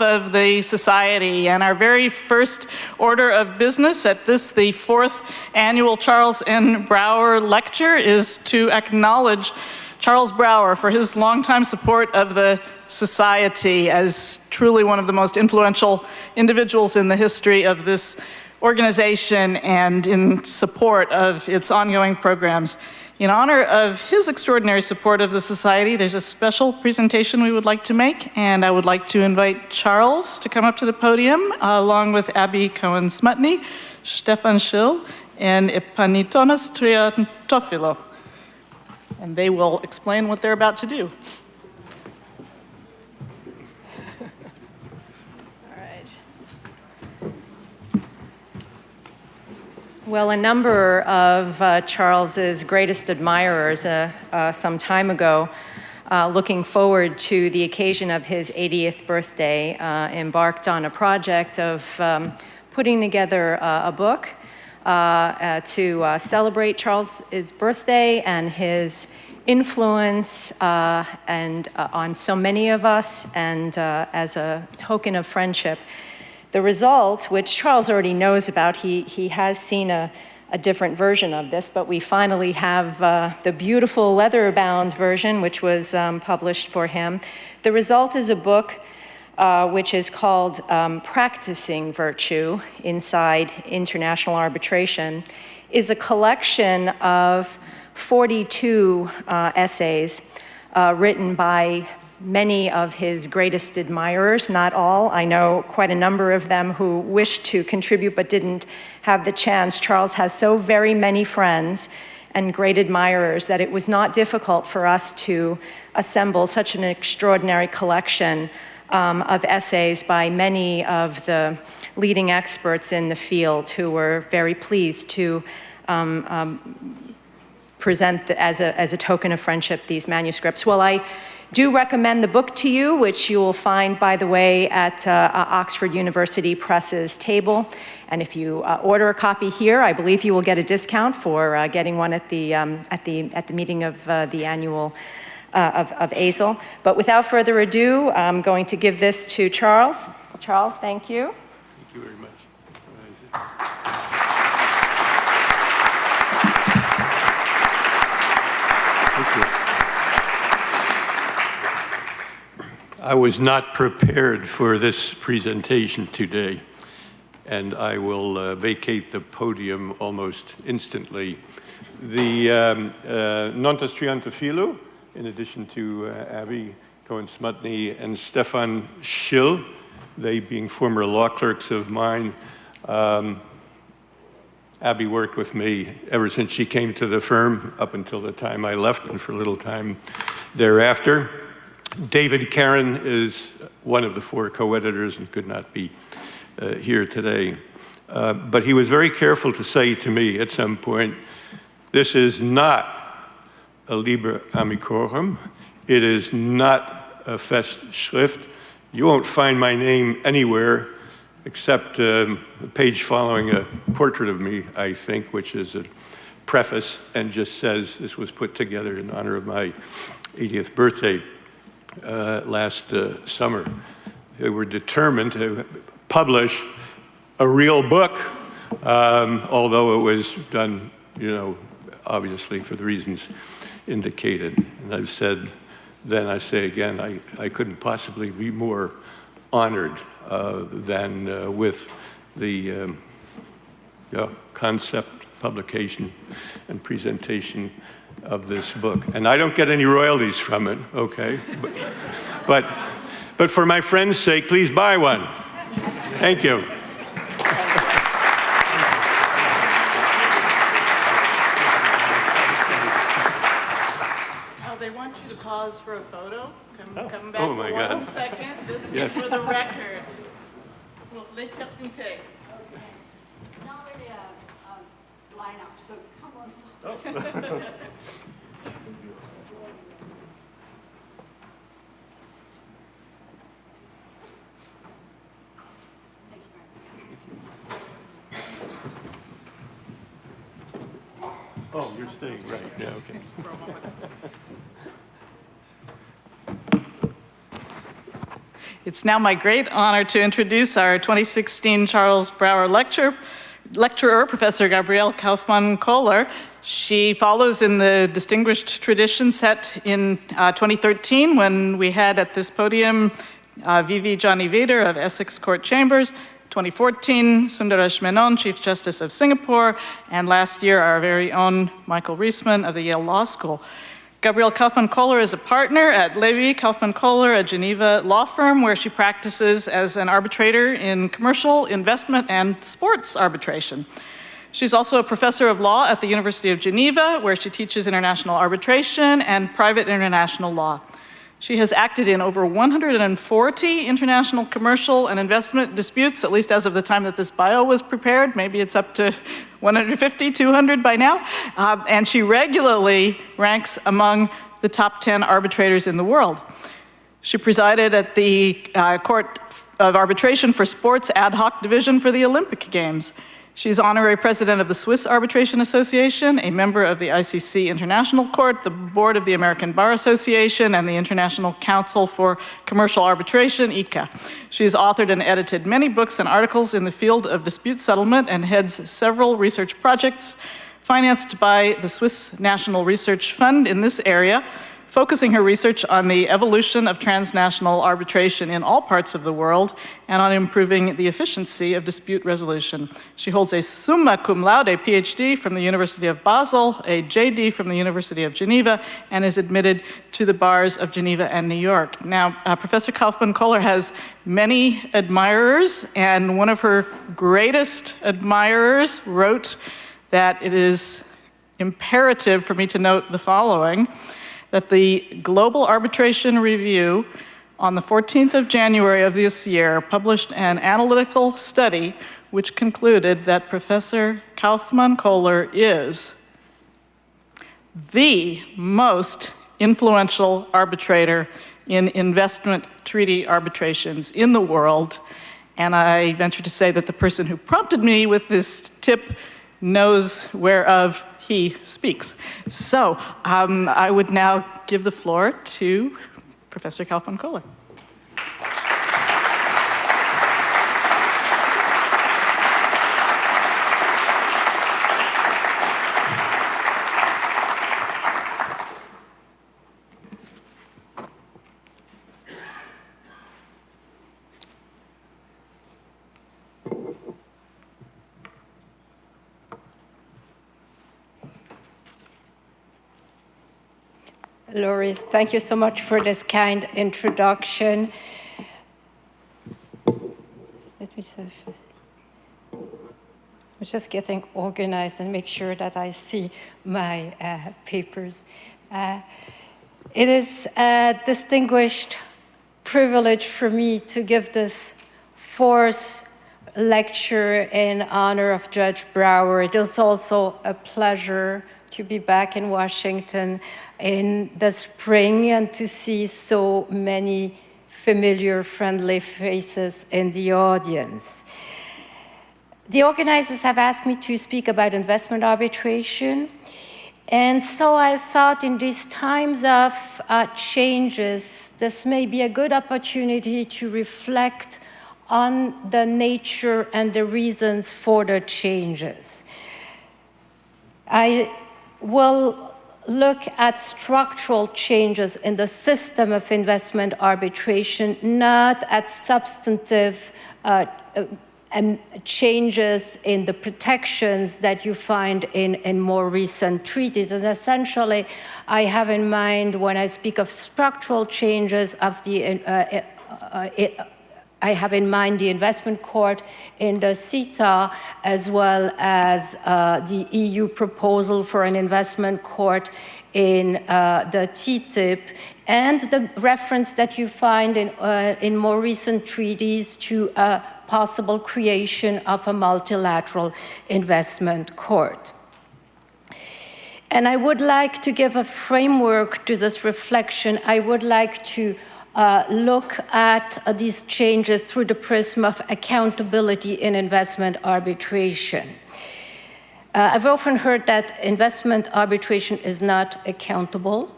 of the Society. And our very first order of business at this, the 4th annual Charles N. Brower Lecture, is to acknowledge Charles Brower for his longtime support of the Society as truly one of the most influential individuals in the history of this organization and in support of its ongoing programs. In honor of his extraordinary support of the Society, there's a special presentation we would like to make, and I would like to invite Charles to come up to the podium, along with Abby Cohen-Smutny, Stefan Schill, and Epanitonas Triantafilo. And they will explain what they're about to do. Well, a number of Charles's greatest admirers some time ago, looking forward to the occasion of his 80th birthday, embarked on a project of putting together a book to celebrate Charles's birthday and his influence and on so many of us, and as a token of friendship. The result, which Charles already knows about, he has seen a different version of this, but we finally have the beautiful leather-bound version, which was published for him. The result is a book which is called Practicing Virtue Inside International Arbitration, is a collection of 42 essays written by many of his greatest admirers, not all. I know quite a number of them who wished to contribute but didn't have the chance. Charles has so very many friends and great admirers that it was not difficult for us to assemble such an extraordinary collection of essays by many of the leading experts in the field who were very pleased to present as a token of friendship these manuscripts. Well, I do recommend the book to you, which you will find, by the way, at Oxford University Press's table. And if you order a copy here, I believe you will get a discount for getting one at the meeting of the annual of ASIL. But without further ado, I'm going to give this to Charles. Charles, thank you. Thank you very much. Thank you. I was not prepared for this presentation today, and I will vacate the podium almost instantly. The Nontas Triantafilo, in addition to Abby Cohen-Smutny and Stefan Schill, they being former law clerks of mine. Abby worked with me ever since she came to the firm up until the time I left, and for a little time thereafter. David Karen is one of the 4 co-editors and could not be here today. But he was very careful to say to me at some point, this is not a Liber Amicorum. It is not a Festschrift. You won't find my name anywhere except a page following a portrait of me, I think, which is a preface and just says this was put together in honor of my 80th birthday. Last summer. They were determined to publish a real book, although it was done, obviously for the reasons indicated. And I've said then, I say again, I couldn't possibly be more honored than with the concept, publication, and presentation of this book. And I don't get any royalties from it, okay? But for my friend's sake, please buy one. Thank you. Oh, they want you to pause for a photo. Come back Oh my for God. 1 second. This Yes. is for the record. Well, l'éternité. It's not really a lineup, so come on. Oh, you're staying, right, yeah, okay. For a moment. It's now my great honor to introduce our 2016 Charles Brower lecturer, Professor Gabrielle Kaufmann-Kohler. She follows in the distinguished tradition set in 2013 when we had at this podium Vivi Johnny Vader of Essex Court Chambers, 2014 Sundaresh Menon, Chief Justice of Singapore, and last year our very own Michael Reisman of the Yale Law School. Gabrielle Kaufmann-Kohler is a partner at Levy, Kaufmann-Kohler, a Geneva law firm where she practices as an arbitrator in commercial, investment, and sports arbitration. She's also a professor of law at the University of Geneva, where she teaches international arbitration and private international law. She has acted in over 140 international commercial and investment disputes, at least as of the time that this bio was prepared. Maybe it's up to 150, 200 by now. And she regularly ranks among the top 10 arbitrators in the world. She presided at the Court of Arbitration for Sports Ad Hoc Division for the Olympic Games. She's honorary president of the Swiss Arbitration Association, a member of the ICC International Court, the board of the American Bar Association, and the International Council for Commercial Arbitration, ICA. She's authored and edited many books and articles in the field of dispute settlement and heads several research projects financed by the Swiss National Research Fund in this area, focusing her research on the evolution of transnational arbitration in all parts of the world and on improving the efficiency of dispute resolution. She holds a summa cum laude PhD from the University of Basel, a JD from the University of Geneva, and is admitted to the bars of Geneva and New York. Now, Professor Kaufmann-Kohler has many admirers, and one of her greatest admirers wrote that it is imperative for me to note the following: that the Global Arbitration Review on the 14th of January of this year published an analytical study which concluded that Professor Kaufmann-Kohler is the most influential arbitrator in investment treaty arbitrations in the world. And I venture to say that the person who prompted me with this tip knows whereof he speaks. So I would now give the floor to Professor Kaufmann-Kohler. Lori, thank you so much for this kind introduction. Let me I'm just getting organized and make sure that I see my papers. It is a distinguished privilege for me to give this fourth lecture in honor of Judge Brower. It is also a pleasure to be back in Washington in the spring and to see so many familiar, friendly faces in the audience. The organizers have asked me to speak about investment arbitration, and so I thought in these times of changes, this may be a good opportunity to reflect on the nature and the reasons for the changes. I will look at structural changes in the system of investment arbitration, not at substantive changes in the protections that you find in more recent treaties. And essentially, I have in mind, when I speak of structural changes of the I have in mind the investment court in the CETA, as well as the EU proposal for an investment court in the TTIP, and the reference that you find in more recent treaties to a possible creation of a multilateral investment court. And I would like to give a framework to this reflection. I would like to look at these changes through the prism of accountability in investment arbitration. I've often heard that investment arbitration is not accountable,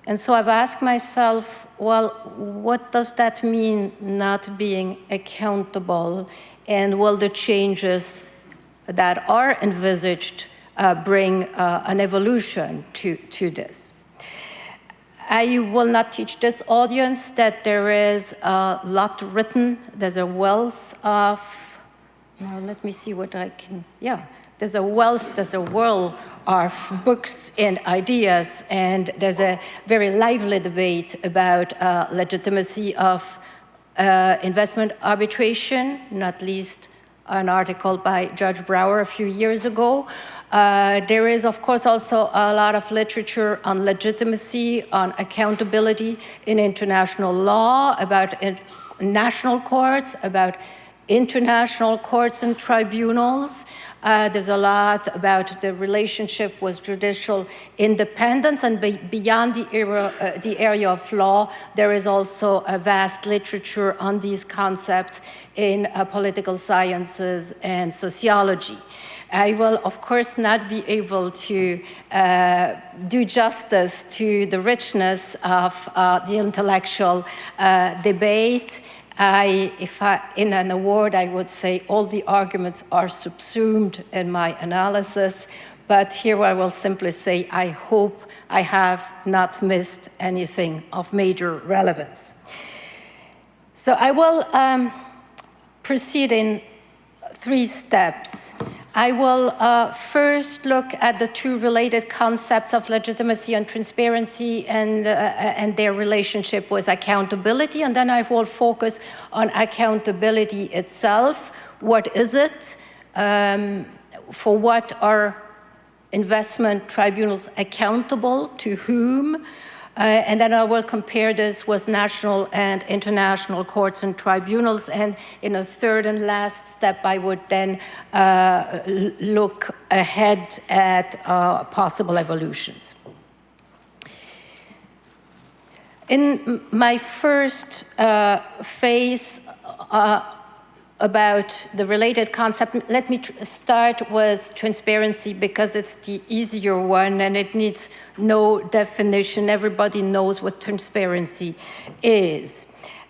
And so I've asked myself, well, what does that mean, not being accountable? And will the changes that are envisaged bring an evolution to this? I will not teach this audience that there is a lot written. There's a wealth of, now let me see what I can, yeah. There's a whirl of books and ideas, and there's a very lively debate about legitimacy of investment arbitration, not least an article by Judge Brower a few years ago. There is, of course, also a lot of literature on legitimacy, on accountability in international law, about national courts, about international courts and tribunals. There's a lot about the relationship with judicial independence, and beyond the area of law, there is also a vast literature on these concepts in political sciences and sociology. I will, of course, not be able to do justice to the richness of the intellectual debate. In an award, I would say all the arguments are subsumed in my analysis, but here I will simply say I hope I have not missed anything of major relevance. So I will proceed in 3 steps. I will first look at the 2 related concepts of legitimacy and transparency and their relationship with accountability, and then I will focus on accountability itself. What is it? For what are investment tribunals accountable? To whom? And then I will compare this with national and international courts and tribunals. And in a 3rd and last step, I would then look ahead at possible evolutions. In my first phase about the related concept, let me start with transparency because it's the easier one and it needs no definition. Everybody knows what transparency is.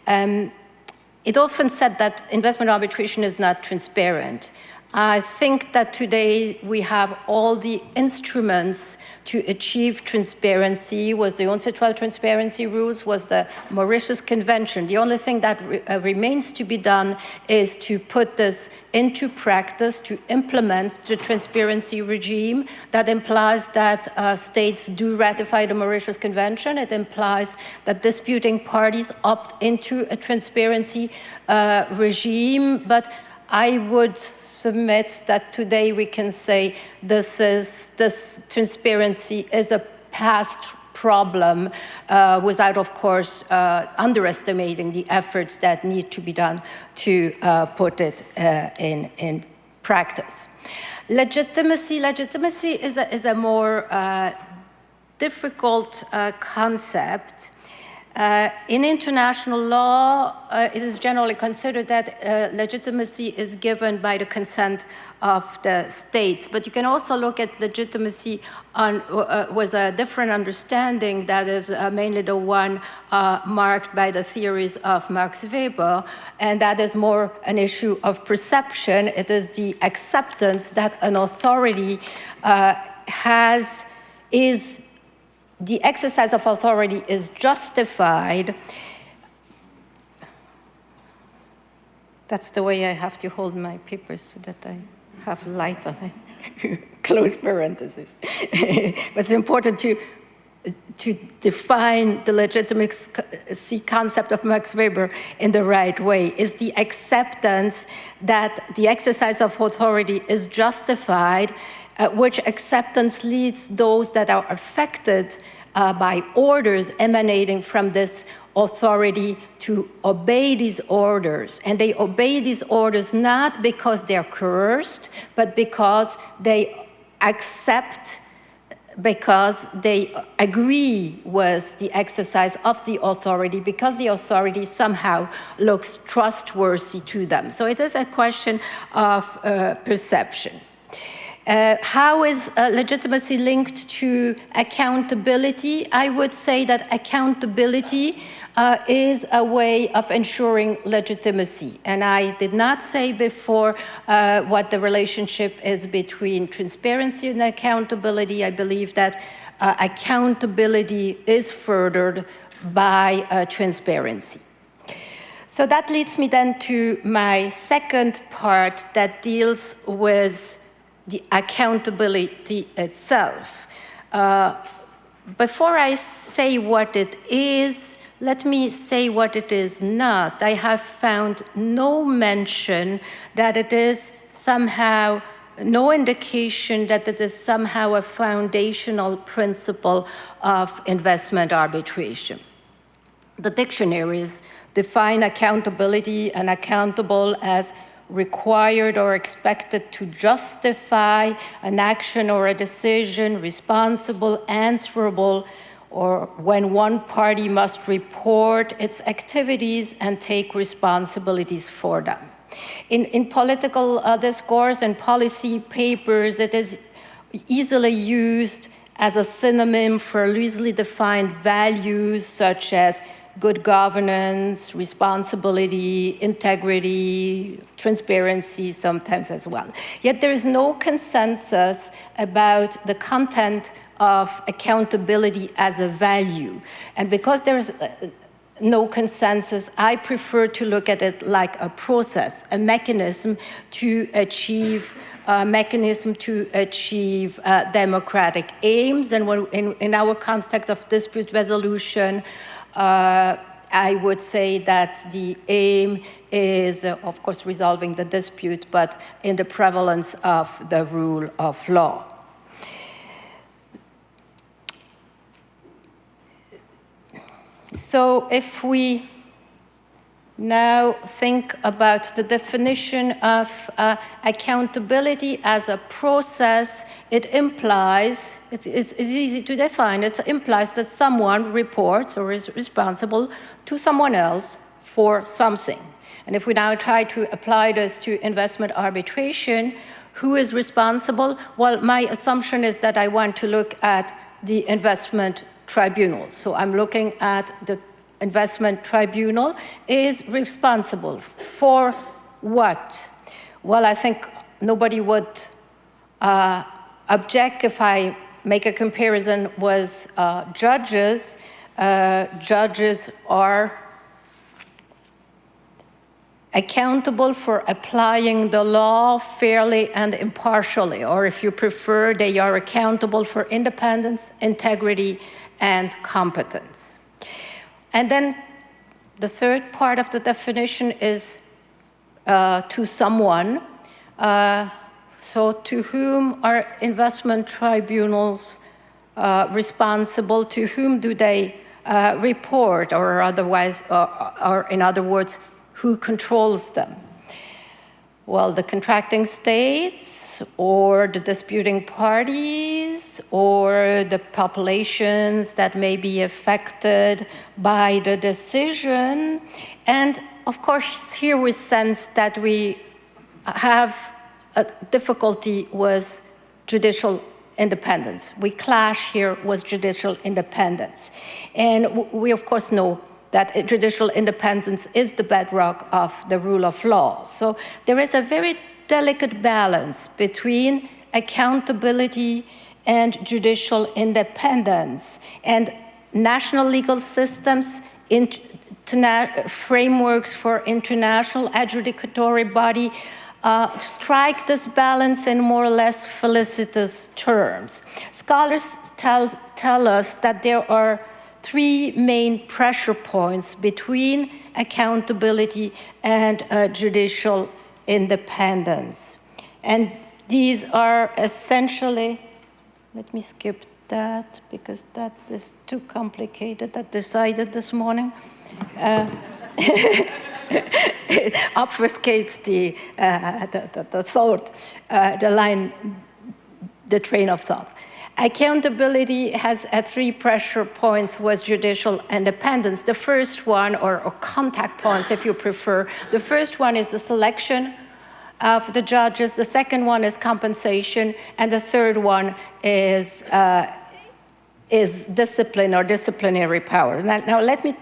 It's often said that investment arbitration is not transparent. I think that today we have all the instruments to achieve transparency, was the UNCITRAL transparency rules, was the Mauritius Convention. The only thing that remains to be done is to put this into practice, to implement the transparency regime. That implies that states do ratify the Mauritius Convention. It implies that disputing parties opt into a transparency regime, but I would submit that today we can say this transparency is a past problem without, of course, underestimating the efforts that need to be done to put it in practice. Legitimacy is a more difficult concept. In international law, it is generally considered that legitimacy is given by the consent of the states. But you can also look at legitimacy with a different understanding that is mainly the one marked by the theories of Max Weber, and that is more an issue of perception. It is the acceptance that an authority the exercise of authority is justified. That's the way I have to hold my papers so that I have light on it. Close parenthesis. But it's important to define the legitimacy concept of Max Weber in the right way. Is the acceptance that the exercise of authority is justified, which acceptance leads those that are affected by orders emanating from this authority to obey these orders. And they obey these orders not because they're coerced, but because they accept, because they agree with the exercise of the authority, because the authority somehow looks trustworthy to them. So it is a question of perception. How is legitimacy linked to accountability? I would say that accountability is a way of ensuring legitimacy. And I did not say before what the relationship is between transparency and accountability. I believe that accountability is furthered by transparency. So that leads me then to my second part that deals with the accountability itself. Before I say what it is, let me say what it is not. I have found no mention that it is somehow, no indication that it is somehow a foundational principle of investment arbitration. The dictionaries define accountability and accountable as required or expected to justify an action or a decision, responsible, answerable, or when one party must report its activities and take responsibilities for them. In political discourse and policy papers, it is easily used as a synonym for loosely defined values such as good governance, responsibility, integrity, transparency sometimes as well. Yet there is no consensus about the content of accountability as a value. And because there's no consensus, I prefer to look at it like a process, a mechanism to achieve democratic aims. And when, in our context of dispute resolution, I would say that the aim is, of course, resolving the dispute, but in the prevalence of the rule of law. So if we now think about the definition of accountability as a process, it implies, it's easy to define, it implies that someone reports or is responsible to someone else for something. And if we now try to apply this to investment arbitration, who is responsible? Well, my assumption is that I want to look at the investment tribunal. So I'm looking at the investment tribunal is responsible for what? Well, I think nobody would object if I make a comparison with judges. Judges are accountable for applying the law fairly and impartially, or if you prefer, they are accountable for independence, integrity, and competence. And then the third part of the definition is to someone. So to whom are investment tribunals responsible? To whom do they report, or otherwise, or in other words, who controls them? Well, the contracting states, or the disputing parties, or the populations that may be affected by the decision. And of course, here we sense that we have a difficulty with judicial independence. We clash here with judicial independence. And we, of course, know that judicial independence is the bedrock of the rule of law. So there is a very delicate balance between accountability and judicial independence. And national legal systems, frameworks for international adjudicatory body strike this balance in more or less felicitous terms. Scholars tell us that there are three main pressure points between accountability and judicial independence. And these are essentially, let me skip that because that is too complicated, that decided this morning. It obfuscates the thought, the line, the train of thought. Accountability has three pressure points with judicial independence. The first one, or contact points if you prefer, the first one is the selection of the judges. The second one is compensation, and the third one is discipline or disciplinary power. Now let me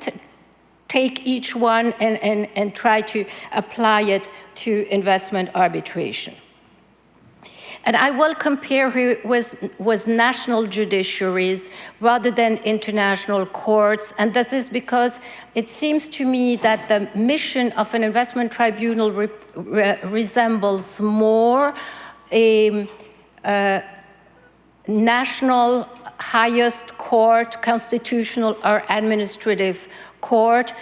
take each one and try to apply it to investment arbitration. And I will compare it with national judiciaries rather than international courts. And this is because it seems to me that the mission of an investment tribunal resembles more a national highest court, constitutional or administrative court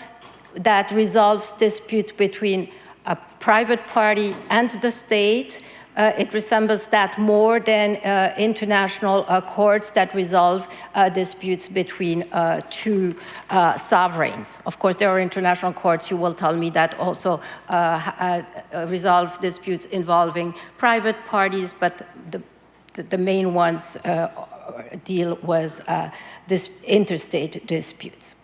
that resolves disputes between a private party and the state. It resembles that more than international courts that resolve disputes between two sovereigns. Of course, there are international courts who will tell me that also resolve disputes involving private parties, but the main ones deal with this interstate disputes.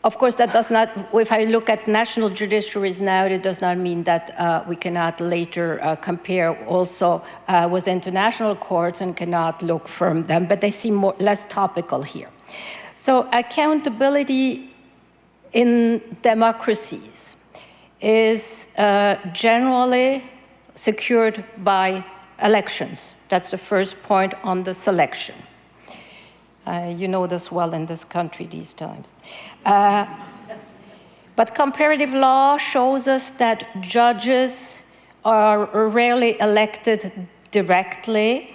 Of course, that does not, if I look at national judiciaries now, it does not mean that we cannot later compare also with international courts and cannot look from them, but they seem less topical here. So accountability in democracies is generally secured by elections. That's the first point on the selection. You know this well in this country these times. But comparative law shows us that judges are rarely elected directly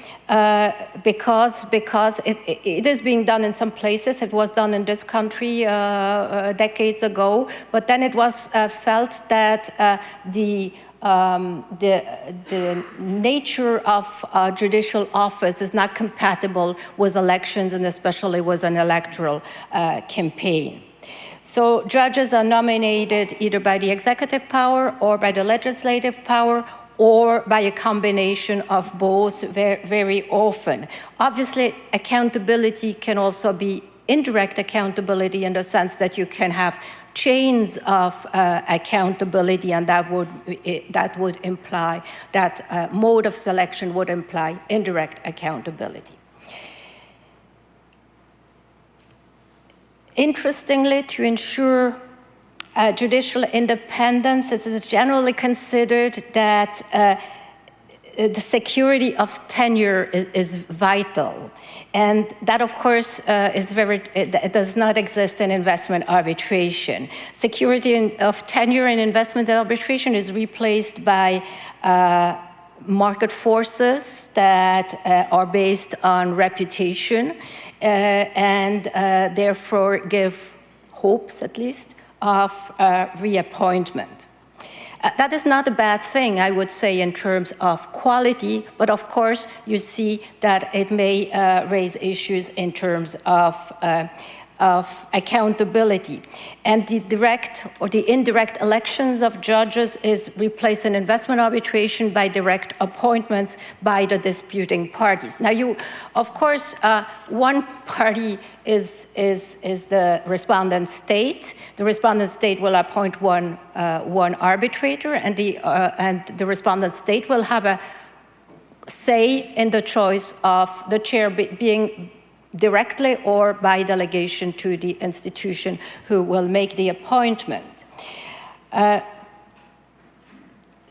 because it is being done in some places. It was done in this country decades ago, but then it was felt that the nature of judicial office is not compatible with elections and especially with an electoral campaign. So judges are nominated either by the executive power or by the legislative power or by a combination of both very often. Obviously, accountability can also be indirect accountability in the sense that you can have chains of accountability, and that would imply that mode of selection would imply indirect accountability. Interestingly, to ensure judicial independence, it is generally considered that the security of tenure is vital. And that, of course, it does not exist in investment arbitration. Security of tenure in investment arbitration is replaced by market forces that are based on reputation and therefore give hopes, at least, of reappointment. That is not a bad thing, I would say, in terms of quality, but of course, you see that it may raise issues in terms of accountability. And the direct or the indirect elections of judges is replaced in investment arbitration by direct appointments by the disputing parties. Now, of course, one party is the respondent state. The respondent state will appoint one arbitrator, and the respondent state will have a say in the choice of the chair being directly or by delegation to the institution who will make the appointment.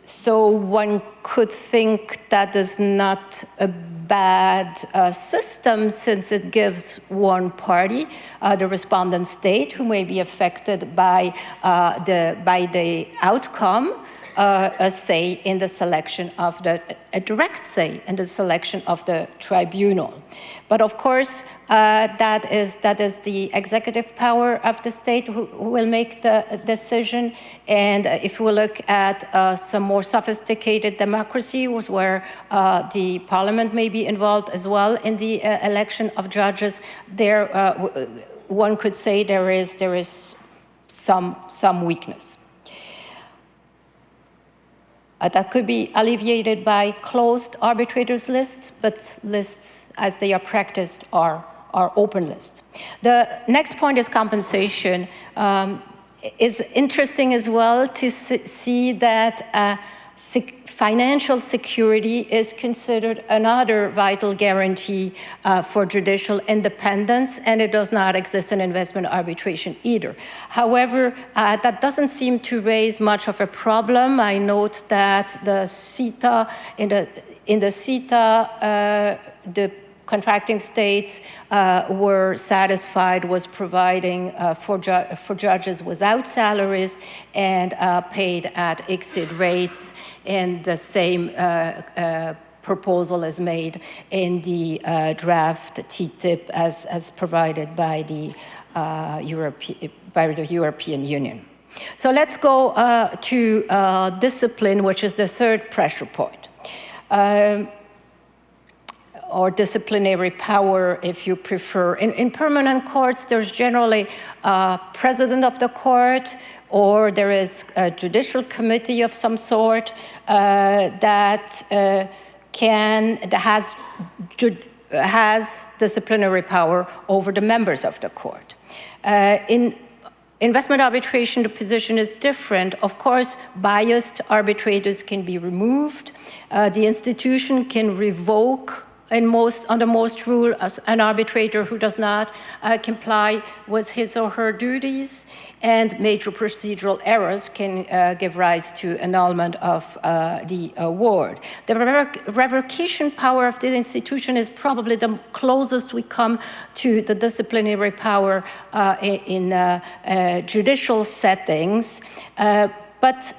So one could think that is not a bad system, since it gives one party, the respondent state, who may be affected by the outcome, a say in the selection of a direct say in the selection of the tribunal. But of course, that is the executive power of the state who will make the decision. And if we look at some more sophisticated democracies where the parliament may be involved as well in the election of judges, there one could say there is some weakness. That could be alleviated by closed arbitrators lists, but lists as they are practiced are open lists. The next point is compensation. it's interesting as well to see that financial security is considered another vital guarantee for judicial independence, and it does not exist in investment arbitration either. However, that doesn't seem to raise much of a problem. I note that the CETA, in the CETA, the contracting states were satisfied with providing for judges without salaries and paid at exit rates, and the same proposal is made in the draft TTIP as provided by the European Union. So let's go to discipline, which is the third pressure point. Or disciplinary power, if you prefer. In permanent courts, there's generally a president of the court, or there is a judicial committee of some sort that has disciplinary power over the members of the court. In investment arbitration, the position is different. Of course, biased arbitrators can be removed. The institution can revoke under most rule, as an arbitrator who does not comply with his or her duties, and major procedural errors can give rise to annulment of the award. The revocation power of the institution is probably the closest we come to the disciplinary power in judicial settings, but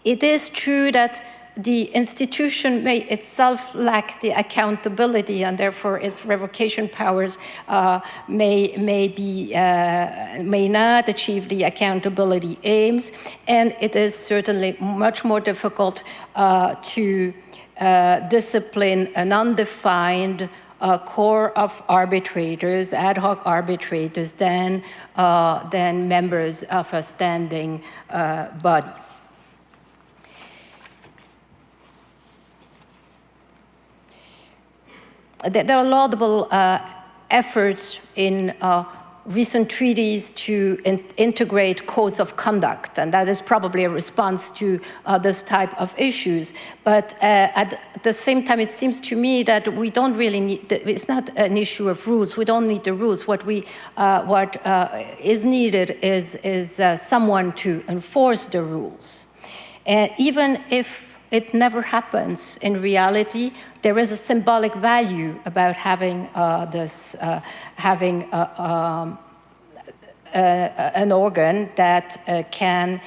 it is true that the institution may itself lack the accountability, and therefore its revocation powers may not achieve the accountability aims, and it is certainly much more difficult to discipline an undefined core of arbitrators, ad hoc arbitrators, than members of a standing body. There are laudable efforts in recent treaties to integrate codes of conduct, and that is probably a response to this type of issues. But at the same time, it seems to me that we don't really need, it's not an issue of rules. We don't need the rules. What is needed is someone to enforce the rules. And even if it never happens in reality, there is a symbolic value about having an organ that can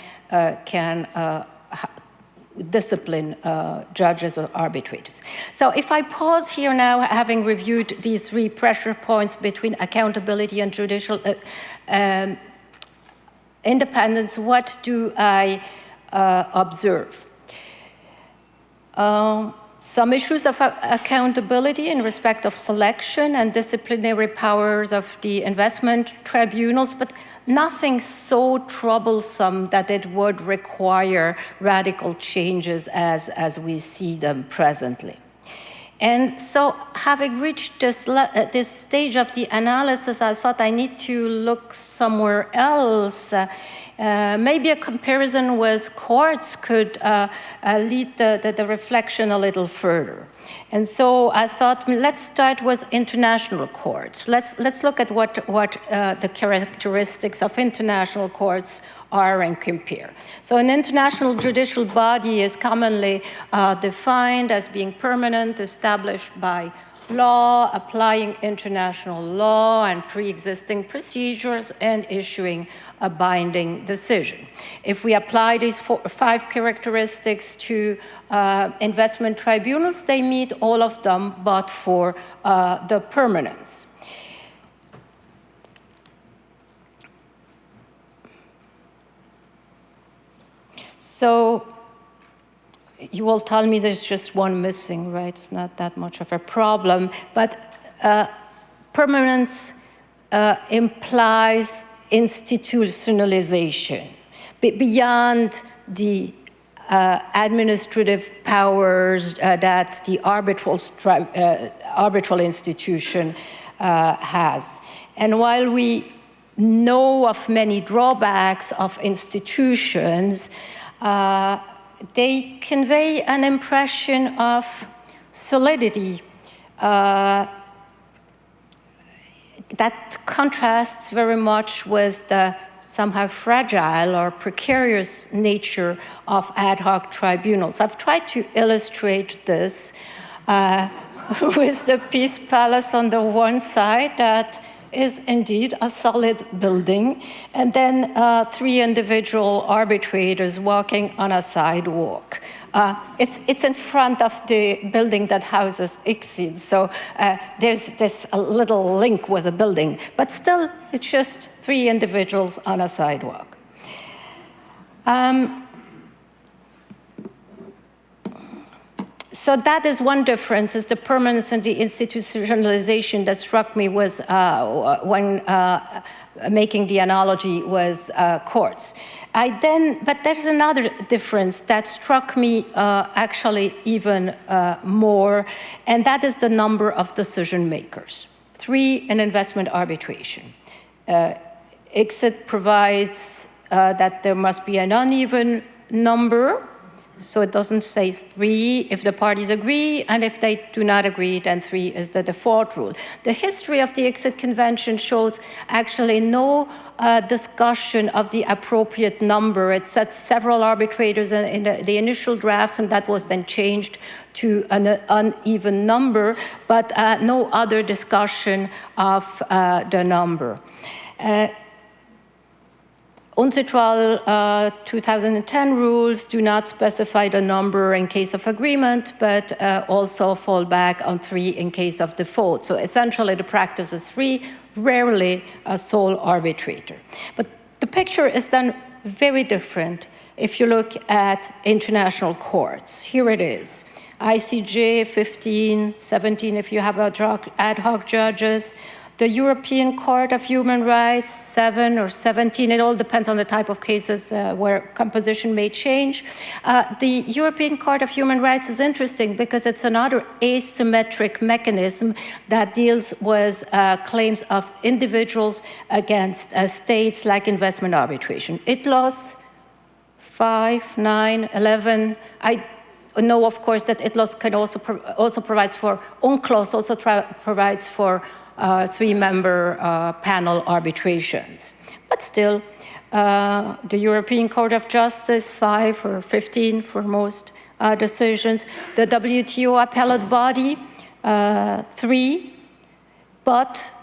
discipline judges or arbitrators. So if I pause here now, having reviewed these three pressure points between accountability and judicial independence, what do I observe? Some issues of accountability in respect of selection and disciplinary powers of the investment tribunals, but nothing so troublesome that it would require radical changes as we see them presently. And so, having reached this stage of the analysis, I thought I need to look somewhere else. Maybe a comparison with courts could lead the reflection a little further. And so I thought, let's start with international courts. Let's look at what the characteristics of international courts are and compare. So an international judicial body is commonly defined as being permanent, established by law, applying international law and pre-existing procedures, and issuing a binding decision. If we apply these five characteristics to investment tribunals, they meet all of them but for the permanence. So you will tell me there's just one missing, right? It's not that much of a problem, but permanence implies institutionalization beyond the administrative powers that the arbitral institution has. And while we know of many drawbacks of institutions, they convey an impression of solidity that contrasts very much with the somehow fragile or precarious nature of ad hoc tribunals. I've tried to illustrate this with the Peace Palace on the one side that is indeed a solid building, and then 3 individual arbitrators walking on a sidewalk. It's in front of the building that houses ICSID, so there's this a little link with a building, but still it's just 3 individuals on a sidewalk. So that is one difference, is the permanence and the institutionalization that struck me was when making the analogy was courts. But there's another difference that struck me actually even more, and that is the number of decision makers. 3 in investment arbitration. ICSID provides that there must be an uneven number, so it doesn't say 3 if the parties agree, and if they do not agree, then 3 is the default rule. The history of the ICSID Convention shows actually no discussion of the appropriate number. It sets several arbitrators in the initial drafts, and that was then changed to an uneven number, but no other discussion of the number. UNCITRAL 2010 rules do not specify the number in case of agreement, but also fall back on 3 in case of default. So essentially the practice is 3, rarely a sole arbitrator. But the picture is then very different if you look at international courts. Here it is. ICJ 15, 17 if you have ad hoc judges. The European Court of Human Rights, 7 or 17, it all depends on the type of cases where composition may change. The European Court of Human Rights is interesting because it's another asymmetric mechanism that deals with claims of individuals against states, like investment arbitration. ITLOS 5, 9, 11, I know, of course, that ITLOS can also provides for, UNCLOS also provides for 3-member panel arbitrations. But still, the European Court of Justice, 5 or 15 for most decisions. The WTO appellate body, 3, but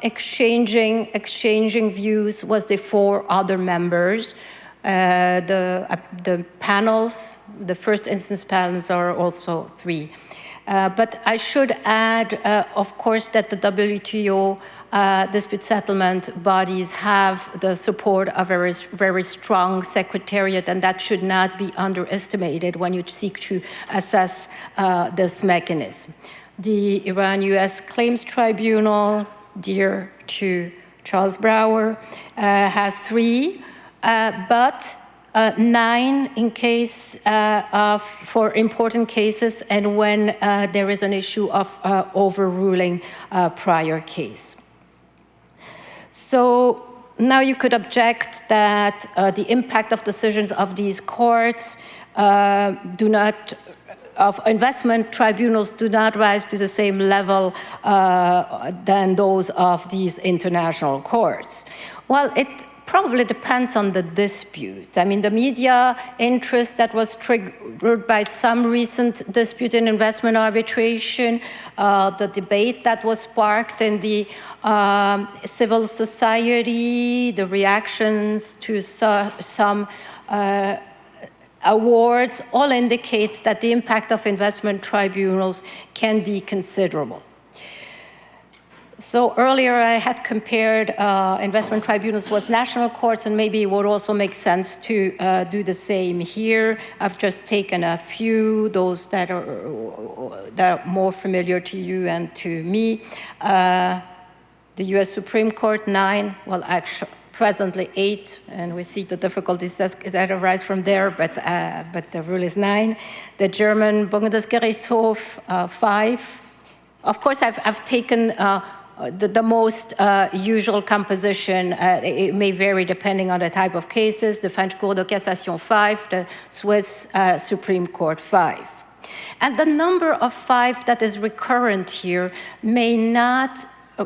exchanging views was the 4 other members. The panels, the first instance panels are also 3. But I should add, of course, that the WTO dispute settlement bodies have the support of a very strong secretariat, and that should not be underestimated when you seek to assess this mechanism. The Iran-US Claims Tribunal, dear to Charles Brower, has 3, but 9 in case for important cases and when there is an issue of overruling a prior case. So now you could object that the impact of decisions of these courts of investment tribunals do not rise to the same level than those of these international courts. Well, it probably depends on the dispute. I mean, the media interest that was triggered by some recent dispute in investment arbitration, the debate that was sparked in the civil society, the reactions to some awards, all indicate that the impact of investment tribunals can be considerable. So earlier I had compared investment tribunals with national courts, and maybe it would also make sense to do the same here. I've just taken a few, those that are more familiar to you and to me. The US Supreme Court, 9, well, actually, presently 8, and we see the difficulties that arise from there, but the rule is 9. The German Bundesgerichtshof, 5. Of course, I've taken the most usual composition, it may vary depending on the type of cases, the French Cour de Cassation 5, the Swiss Supreme Court 5. And the number of 5 that is recurrent here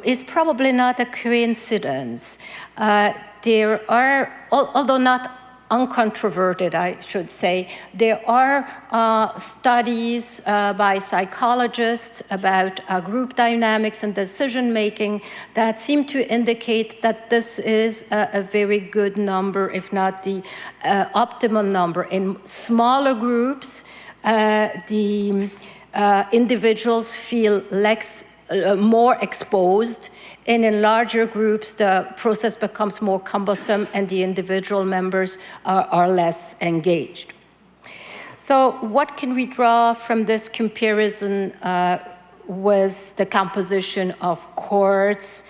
is probably not a coincidence. There are, although not uncontroverted, I should say, there are studies by psychologists about group dynamics and decision-making that seem to indicate that this is a very good number, if not the optimal number. In smaller groups, the individuals feel more exposed, and in larger groups, the process becomes more cumbersome and the individual members are less engaged. So what can we draw from this comparison with the composition of courts?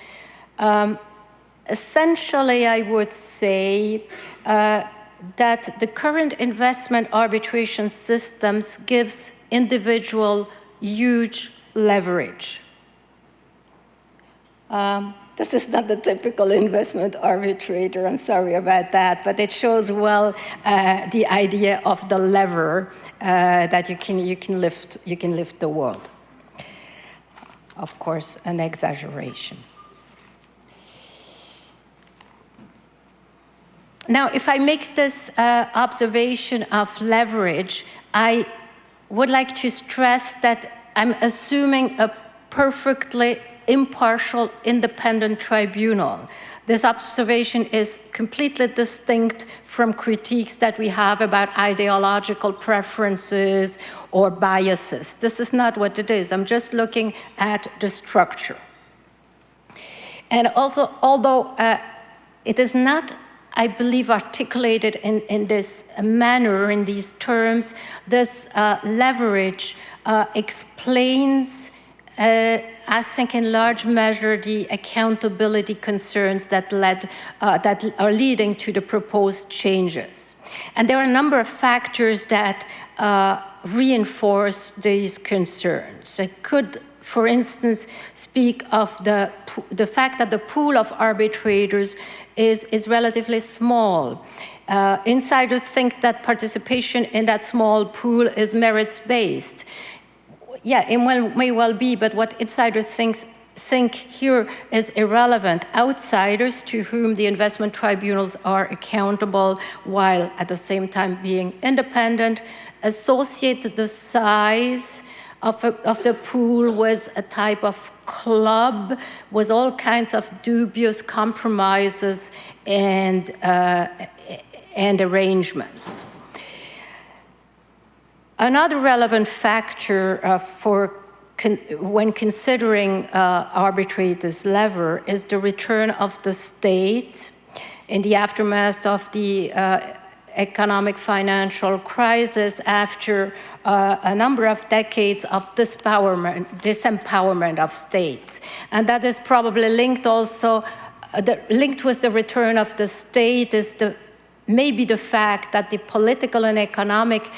Essentially, I would say that the current investment arbitration systems gives individual huge leverage. This is not the typical investment arbitrator, I'm sorry about that, but it shows well the idea of the lever that you can lift the world. Of course, an exaggeration. Now, if I make this observation of leverage, I would like to stress that I'm assuming a perfectly impartial, independent tribunal. This observation is completely distinct from critiques that we have about ideological preferences or biases. This is not what it is. I'm just looking at the structure. And also, although it is not, I believe, articulated in this manner, in these terms, this leverage explains I think in large measure the accountability concerns that are leading to the proposed changes. And there are a number of factors that reinforce these concerns. I could, for instance, speak of the fact that the pool of arbitrators is relatively small. Insiders think that participation in that small pool is merits-based. Yeah, it may well be, but what insiders think here is irrelevant. Outsiders to whom the investment tribunals are accountable, while at the same time being independent, associate the size of the pool with a type of club with all kinds of dubious compromises and arrangements. Another relevant factor when considering arbitrators' lever is the return of the state in the aftermath of the economic financial crisis with a number of decades of disempowerment of states. And that is probably linked also, linked with the return of the state is maybe the fact that the political and economic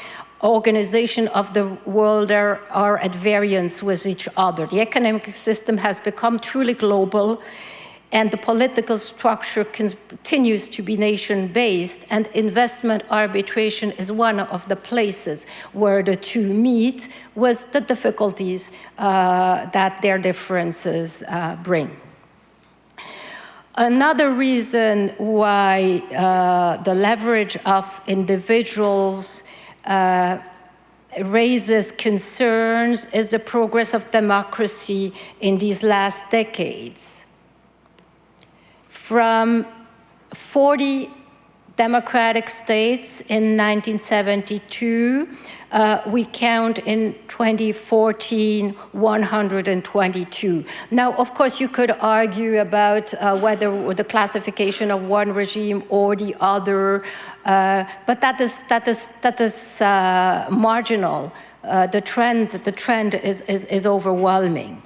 organization of the world are at variance with each other. The economic system has become truly global, and the political structure continues to be nation-based, and investment arbitration is one of the places where the two meet with the difficulties that their differences bring. Another reason why the leverage of individuals raises concerns is the progress of democracy in these last decades. From 40 democratic states in 1972, we count in 2014 122. Now, of course, you could argue about whether the classification of one regime or the other, but that is marginal. The trend is overwhelming.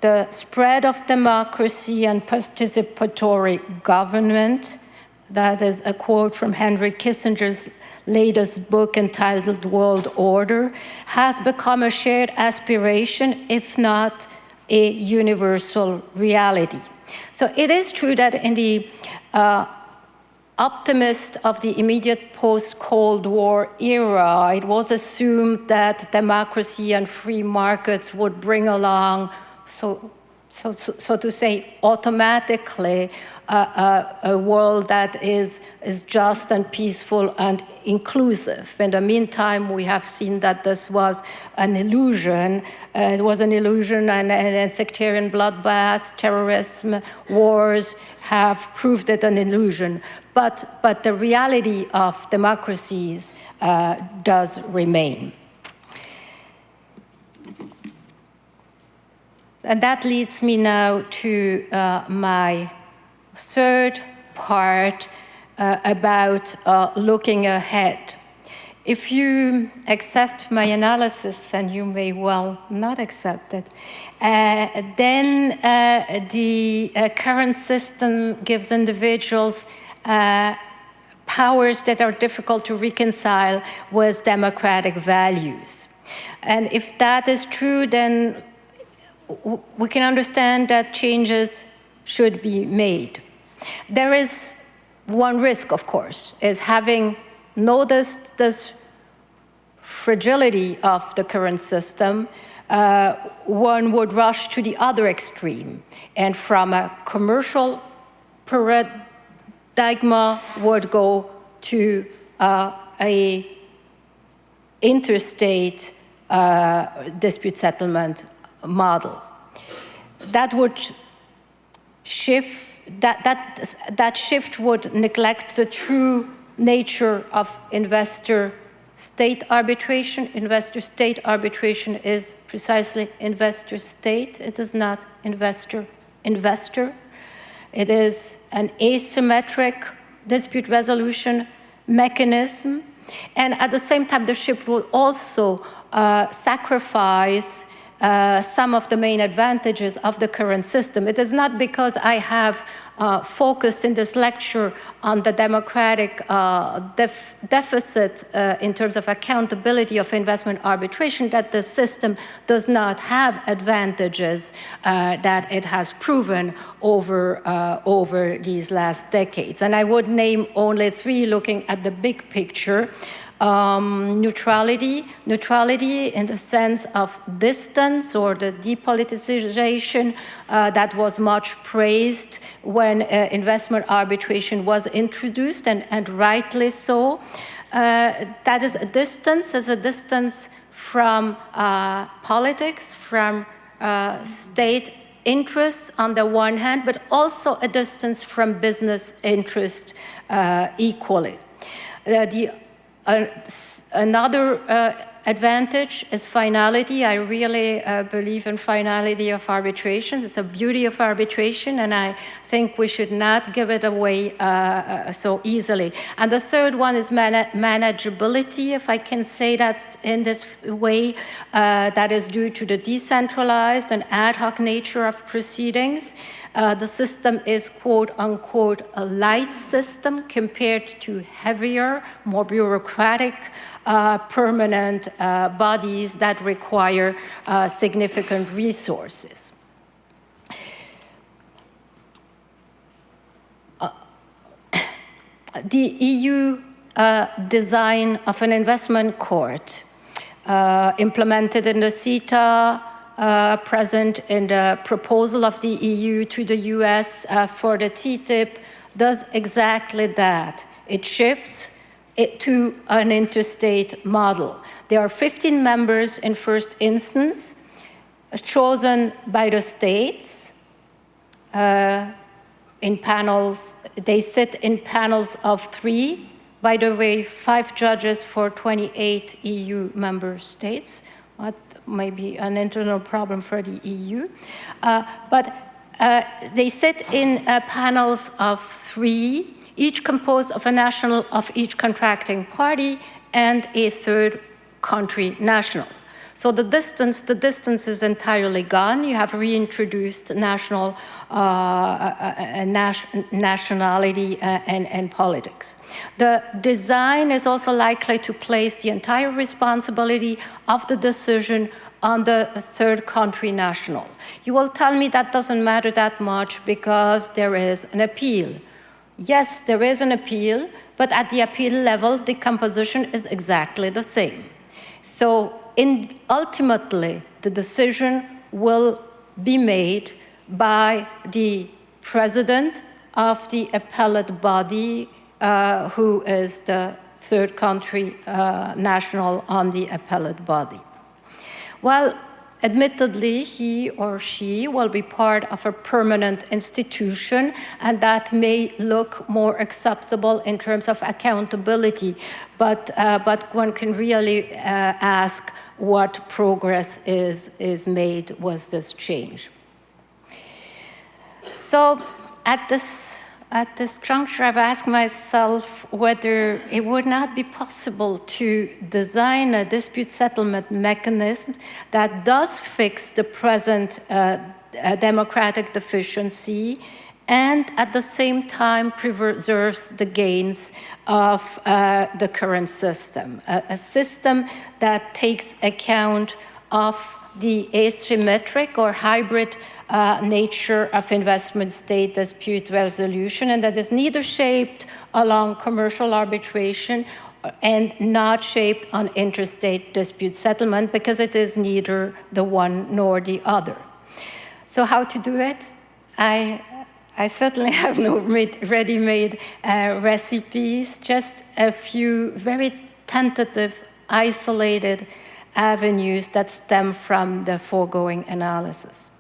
The spread of democracy and participatory government, that is a quote from Henry Kissinger's latest book entitled World Order, has become a shared aspiration, if not a universal reality. So it is true that in the optimist of the immediate post-Cold War era, it was assumed that democracy and free markets would bring along, so to say, automatically a world that is just and peaceful and inclusive. In the meantime, we have seen that this was an illusion. It was an illusion, and sectarian bloodbaths, terrorism, wars have proved it an illusion. But the reality of democracies does remain. And that leads me now to my third part about looking ahead. If you accept my analysis, and you may well not accept it, then the current system gives individuals powers that are difficult to reconcile with democratic values. And if that is true, then we can understand that changes should be made. There is one risk, of course, is having noticed this fragility of the current system, one would rush to the other extreme, and from a commercial paradigm would go to a interstate dispute settlement model. That would shift, that shift would neglect the true nature of investor-state arbitration. Investor-state arbitration is precisely investor-state. It is not investor-investor. It is an asymmetric dispute resolution mechanism. And at the same time, the shift will also sacrifice some of the main advantages of the current system. It is not because I have focused in this lecture on the democratic deficit in terms of accountability of investment arbitration that the system does not have advantages that it has proven over these last decades. And I would name only three, looking at the big picture. Neutrality in the sense of distance, or the depoliticization that was much praised when investment arbitration was introduced, and rightly so. That is a distance from politics, from state interests on the one hand, but also a distance from business interest equally. Another advantage is finality. I really believe in finality of arbitration. It's a beauty of arbitration, and I think we should not give it away so easily. And the third one is manageability, if I can say that in this way, that is due to the decentralized and ad hoc nature of proceedings. The system is, quote unquote, a light system compared to heavier, more bureaucratic, permanent bodies that require significant resources. The EU design of an investment court implemented in the CETA, present in the proposal of the EU to the US for the TTIP, does exactly that. It shifts it to an interstate model. There are 15 members in first instance, chosen by the states in panels. They sit in panels of 3. By the way, 5 judges for 28 EU member states. What may be an internal problem for the EU. But they sit in panels of 3, each composed of a national of each contracting party and a third country national. So the distance is entirely gone. You have reintroduced nationality and politics. The design is also likely to place the entire responsibility of the decision on the third country national. You will tell me that doesn't matter that much because there is an appeal. Yes, there is an appeal, but at the appeal level, the composition is exactly the same. So ultimately, the decision will be made by the president of the appellate body, who is the third country national on the appellate body. Well, admittedly, he or she will be part of a permanent institution, and that may look more acceptable in terms of accountability, but one can really ask what progress is made with this change. So at this juncture, I've asked myself whether it would not be possible to design a dispute settlement mechanism that does fix the present democratic deficiency and at the same time preserves the gains of the current system, a system that takes account of the asymmetric or hybrid nature of investment state dispute resolution, and that is neither shaped along commercial arbitration and not shaped on interstate dispute settlement, because it is neither the one nor the other. So how to do it? I certainly have no ready-made recipes, just a few very tentative, isolated avenues that stem from the foregoing analysis.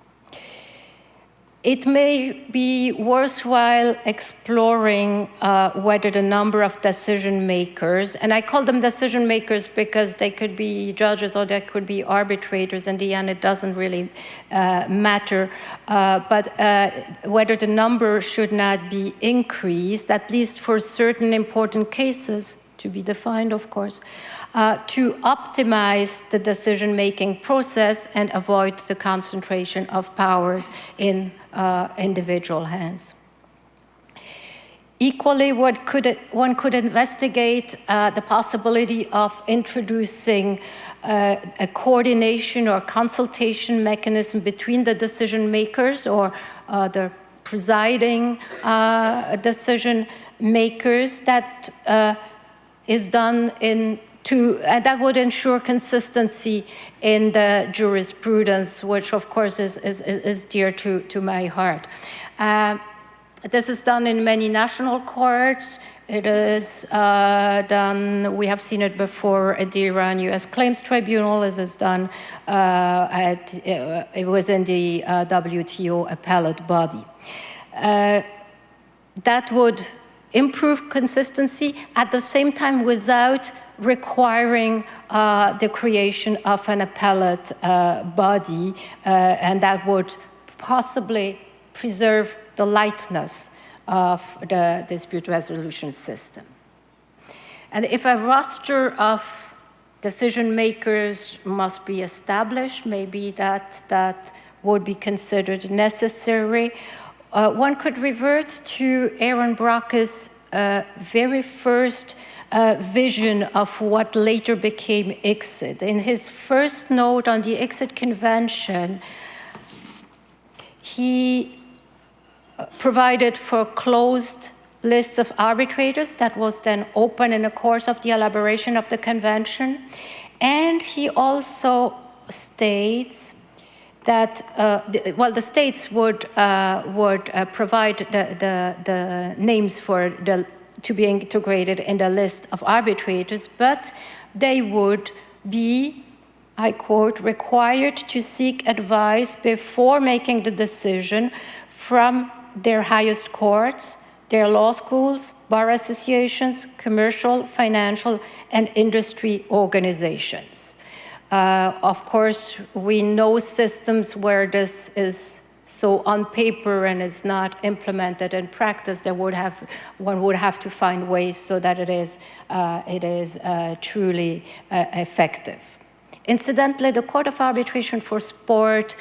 It may be worthwhile exploring whether the number of decision makers, and I call them decision makers because they could be judges or they could be arbitrators. In the end, it doesn't really matter, but whether the number should not be increased, at least for certain important cases, to be defined, of course, to optimize the decision-making process and avoid the concentration of powers in individual hands. Equally, one could investigate the possibility of introducing a coordination or consultation mechanism between the decision makers or the presiding decision makers that is done that would ensure consistency in the jurisprudence, which of course is dear to my heart. This is done in many national courts. It is done, we have seen it before at the Iran U.S. Claims Tribunal. This is done it was in the WTO appellate body. That would improve consistency at the same time without requiring the creation of an appellate body, and that would possibly preserve the lightness of the dispute resolution system. And if a roster of decision makers must be established, maybe that would be considered necessary. One could revert to Aaron Brock's very first vision of what later became ICSID. In his first note on the ICSID Convention, he provided for a closed list of arbitrators that was then open in the course of the elaboration of the convention. And he also states that, the states would provide the names to be integrated in the list of arbitrators, but they would be, I quote, required to seek advice before making the decision from their highest courts, their law schools, bar associations, commercial, financial, and industry organizations. Of course, we know systems where this is so on paper and is not implemented in practice. One would have to find ways so that it is truly effective. Incidentally, the Court of Arbitration for Sport,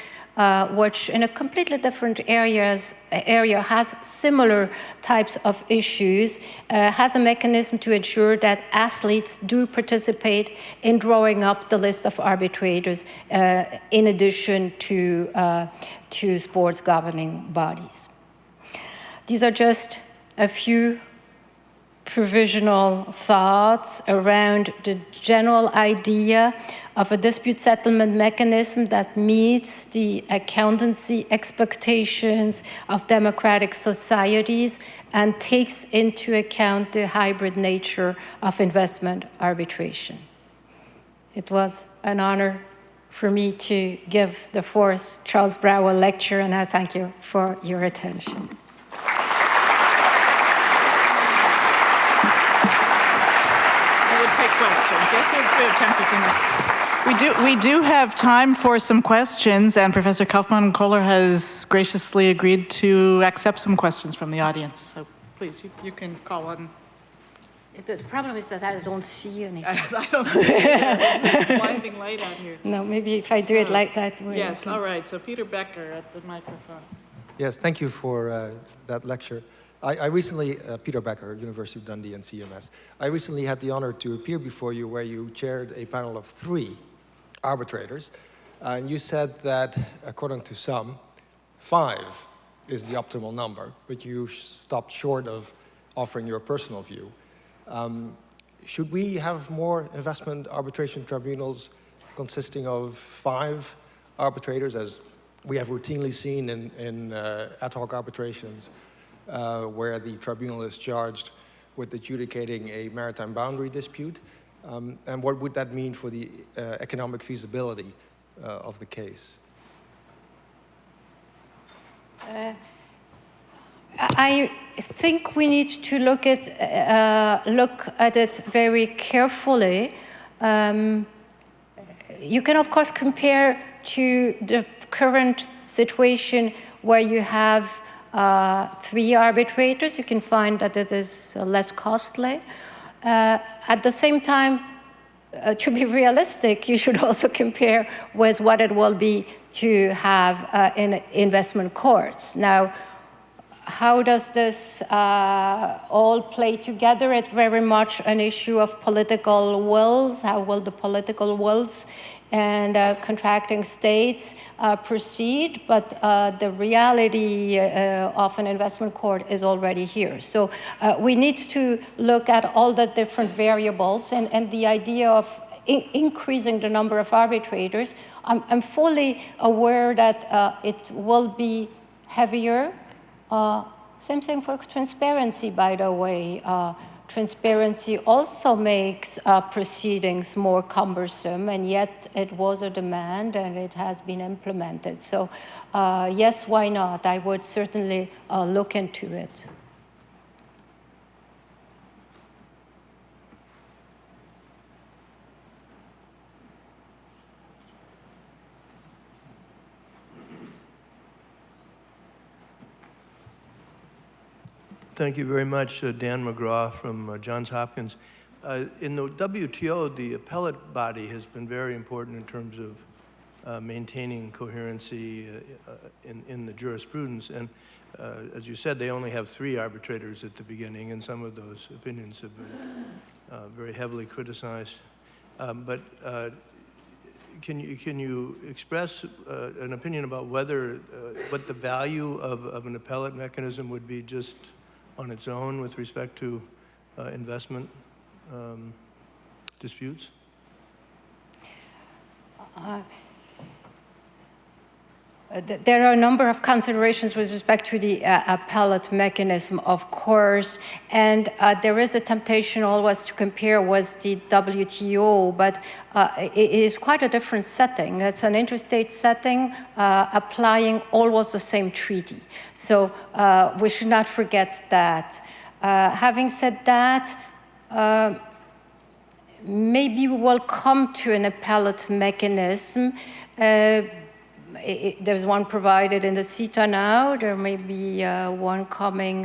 which in a completely different area has similar types of issues, has a mechanism to ensure that athletes do participate in drawing up the list of arbitrators in addition to sports governing bodies. These are just a few provisional thoughts around the general idea of a dispute settlement mechanism that meets the accountancy expectations of democratic societies and takes into account the hybrid nature of investment arbitration. It was an honor for me to give the fourth Charles Brower lecture, and I thank you for your attention. Questions. Yes, we have time for 2 minutes. We do have time for some questions, and Professor Kaufmann-Kohler has graciously agreed to accept some questions from the audience. So please, you can call on. The problem is that I don't see anything. I don't see it. Blinding light out here. No, maybe if I do it like that. Yes, all right. So Peter Becker at the microphone. Yes, thank you for that lecture. I recently, Peter Becker, University of Dundee and CMS, I recently had the honor to appear before you where you chaired a panel of 3 arbitrators. And you said that, according to some, 5 is the optimal number, but you stopped short of offering your personal view. Should we have more investment arbitration tribunals consisting of 5 arbitrators, as we have routinely seen in ad hoc arbitrations, where the tribunal is charged with adjudicating a maritime boundary dispute? And what would that mean for the economic feasibility of the case? I think we need to look at it very carefully. You can, of course, compare to the current situation where you have 3 arbitrators. You can find that it is less costly. At the same time, to be realistic, you should also compare with what it will be to have in investment courts. Now, how does this all play together? It's very much an issue of political wills. How will the political wills and contracting states proceed? But the reality of an investment court is already here. So we need to look at all the different variables, and the idea of increasing the number of arbitrators. I'm fully aware that it will be heavier. Same thing for transparency, by the way. Transparency also makes proceedings more cumbersome, and yet it was a demand and it has been implemented. So yes, why not? I would certainly look into it. Thank you very much, Dan McGraw from Johns Hopkins. In the WTO, the appellate body has been very important in terms of maintaining coherency in the jurisprudence. And as you said, they only have 3 arbitrators at the beginning, and some of those opinions have been very heavily criticized. But can you express an opinion about whether what the value of an appellate mechanism would be just on its own with respect to investment disputes? There are a number of considerations with respect to the appellate mechanism, of course, and there is a temptation always to compare with the WTO, but it is quite a different setting. It's an interstate setting applying almost the same treaty. So we should not forget that. Having said that, maybe we will come to an appellate mechanism. There's one provided in the CETA now. There may be one coming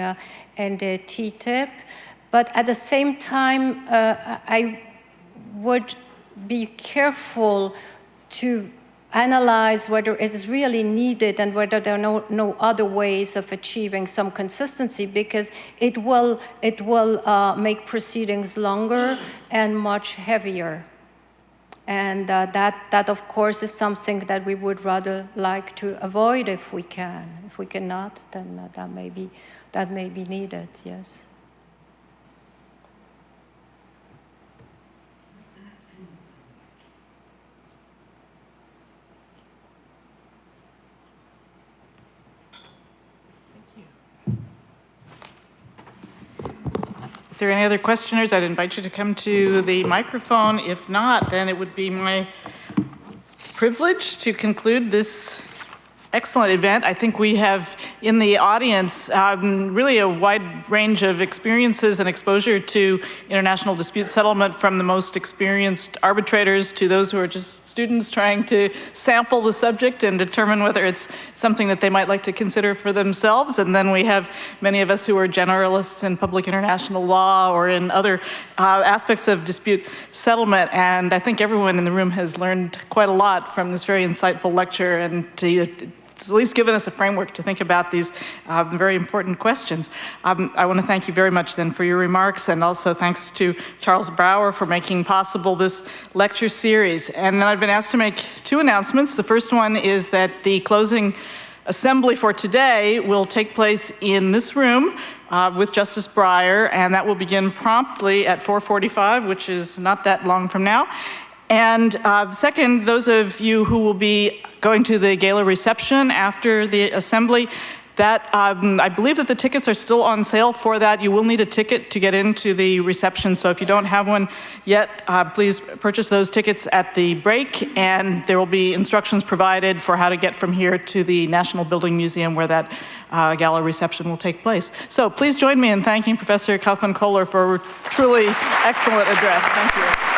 in the TTIP. But at the same time, I would be careful to analyze whether it is really needed and whether there are no other ways of achieving some consistency, because it will make proceedings longer and much heavier. And that, of course, is something that we would rather like to avoid if we can. If we cannot, then that may be needed, yes. If there are any other questioners, I'd invite you to come to the microphone. If not, then it would be my privilege to conclude this excellent event. I think we have in the audience really a wide range of experiences and exposure to international dispute settlement, from the most experienced arbitrators to those who are just students trying to sample the subject and determine whether it's something that they might like to consider for themselves. And then we have many of us who are generalists in public international law or in other aspects of dispute settlement. And I think everyone in the room has learned quite a lot from this very insightful lecture, and it's at least given us a framework to think about these very important questions. I want to thank you very much then for your remarks, and also thanks to Charles Brouwer for making possible this lecture series. And I've been asked to make two announcements. The first one is that the closing assembly for today will take place in this room with Justice Breyer, and that will begin promptly at 4:45, which is not that long from now. And second, those of you who will be going to the gala reception after the assembly, that I believe that the tickets are still on sale for that. You will need a ticket to get into the reception, so if you don't have one yet, please purchase those tickets at the break, and there will be instructions provided for how to get from here to the National Building Museum where that gala reception will take place. So please join me in thanking Professor Kaufmann-Kohler for a truly excellent address. Thank you.